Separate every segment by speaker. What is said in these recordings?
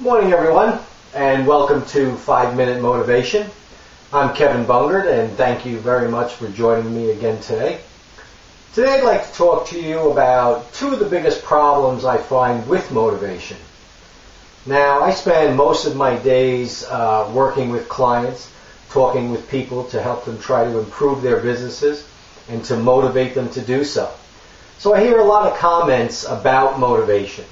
Speaker 1: Morning everyone, and welcome to 5 Minute Motivation. I'm Kevin Bungert, and thank you very much for joining me again today. Today I'd like to talk to you about two of the biggest problems I find with motivation. Now, I spend most of my days working with clients, talking with people to help them try to improve their businesses and to motivate them to do so. So I hear a lot of comments about motivation.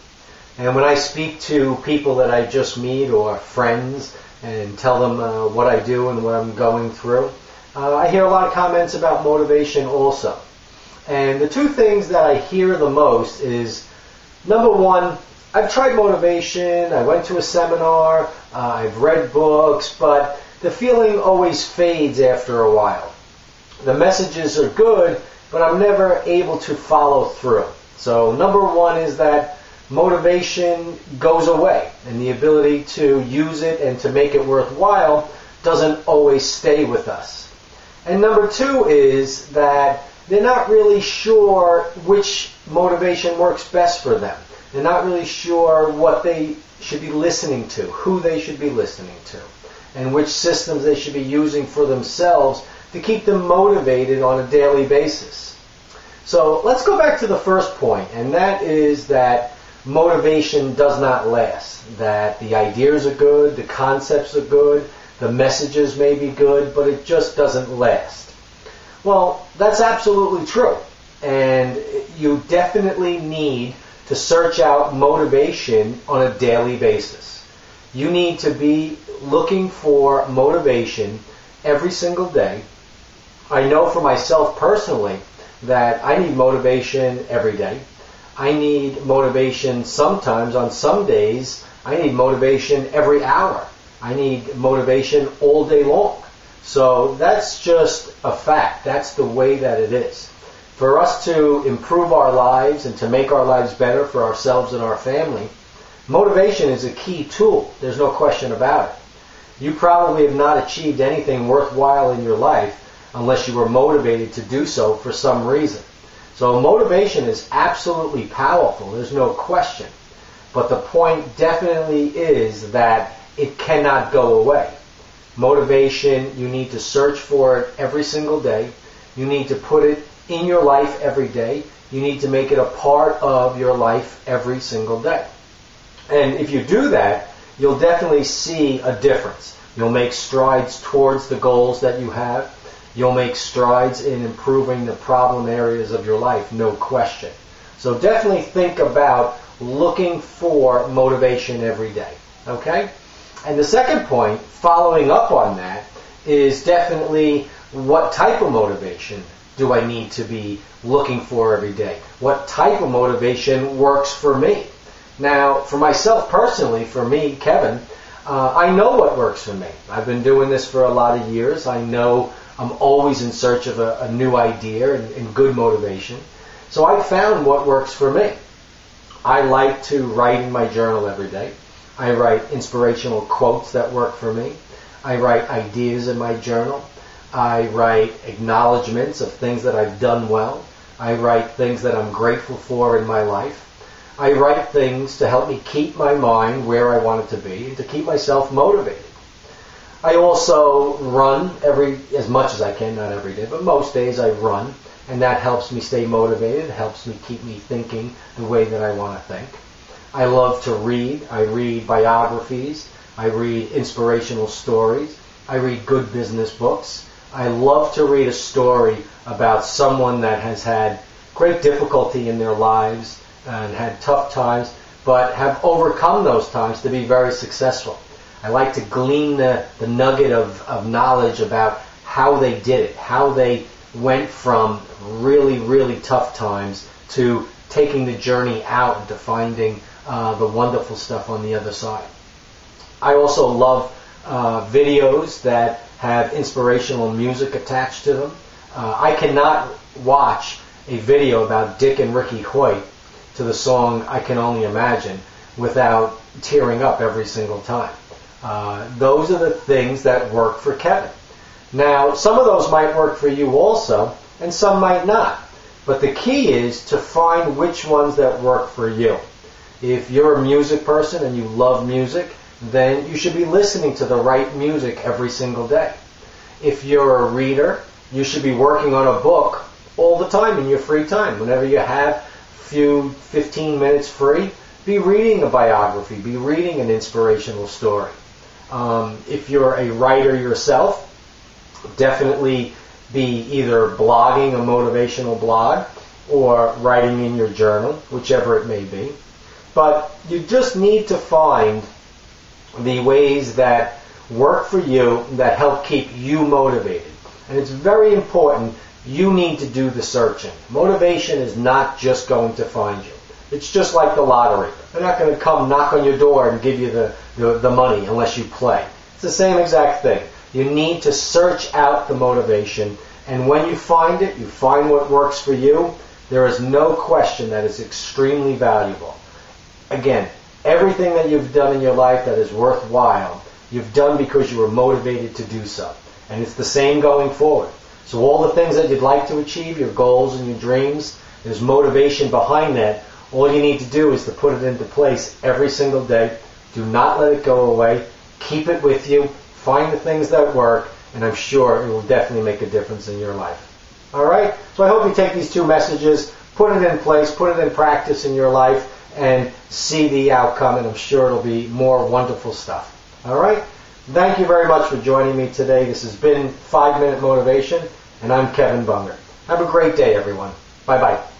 Speaker 1: And when I speak to people that I just meet or friends and tell them what I do and what I'm going through, I hear a lot of comments about motivation also. And the two things that I hear the most is, number one, I've tried motivation, I went to a seminar, I've read books, but the feeling always fades after a while. The messages are good, but I'm never able to follow through. So number one is that motivation goes away, and the ability to use it and to make it worthwhile doesn't always stay with us. And number two is that they're not really sure which motivation works best for them. They're not really sure what they should be listening to, who they should be listening to, and which systems they should be using for themselves to keep them motivated on a daily basis. So let's go back to the first point, and that is that motivation does not last. That the ideas are good, the concepts are good, the messages may be good, but it just doesn't last. Well, that's absolutely true. And you definitely need to search out motivation on a daily basis. You need to be looking for motivation every single day. I know for myself personally that I need motivation every day. I need motivation sometimes. On some days, I need motivation every hour. I need motivation all day long. So that's just a fact. That's the way that it is. For us to improve our lives and to make our lives better for ourselves and our family, motivation is a key tool. There's no question about it. You probably have not achieved anything worthwhile in your life unless you were motivated to do so for some reason. So motivation is absolutely powerful, there's no question. But the point definitely is that it cannot go away. Motivation, you need to search for it every single day. You need to put it in your life every day. You need to make it a part of your life every single day. And if you do that, you'll definitely see a difference. You'll make strides towards the goals that you have. You'll make strides in improving the problem areas of your life, no question. So definitely think about looking for motivation every day, okay? And the second point, following up on that, is definitely what type of motivation do I need to be looking for every day? What type of motivation works for me? Now, for myself personally, for me, Kevin, I know what works for me. I've been doing this for a lot of years. I know I'm always in search of a new idea and good motivation. So I found what works for me. I like to write in my journal every day. I write inspirational quotes that work for me. I write ideas in my journal. I write acknowledgments of things that I've done well. I write things that I'm grateful for in my life. I write things to help me keep my mind where I want it to be and to keep myself motivated. I also run as much as I can, not every day, but most days I run, and that helps me stay motivated, helps me keep me thinking the way that I want to think. I love to read. I read biographies. I read inspirational stories. I read good business books. I love to read a story about someone that has had great difficulty in their lives and had tough times, but have overcome those times to be very successful. I like to glean the nugget of knowledge about how they did it, how they went from really, really tough times to taking the journey out and to finding the wonderful stuff on the other side. I also love videos that have inspirational music attached to them. I cannot watch a video about Dick and Ricky Hoyt to the song I Can Only Imagine without tearing up every single time. Those are the things that work for Kevin. Now, some of those might work for you also, and some might not. But the key is to find which ones that work for you. If you're a music person and you love music, then you should be listening to the right music every single day. If you're a reader, you should be working on a book all the time in your free time. Whenever you have 15 minutes free, be reading a biography, be reading an inspirational story. If you're a writer yourself, definitely be either blogging a motivational blog or writing in your journal, whichever it may be. But you just need to find the ways that work for you, that help keep you motivated. And it's very important, you need to do the searching. Motivation is not just going to find you. It's just like the lottery. They're not going to come knock on your door and give you the money unless you play. It's the same exact thing. You need to search out the motivation, and when you find it, you find what works for you, there is no question that it's extremely valuable. Again, everything that you've done in your life that is worthwhile, you've done because you were motivated to do so. And it's the same going forward. So all the things that you'd like to achieve, your goals and your dreams, there's motivation behind that. All you need to do is to put it into place every single day. Do not let it go away. Keep it with you. Find the things that work, and I'm sure it will definitely make a difference in your life. All right? So I hope you take these two messages, put it in place, put it in practice in your life, and see the outcome, and I'm sure it'll be more wonderful stuff. All right? Thank you very much for joining me today. This has been 5 Minute Motivation, and I'm Kevin Bunger. Have a great day, everyone. Bye-bye.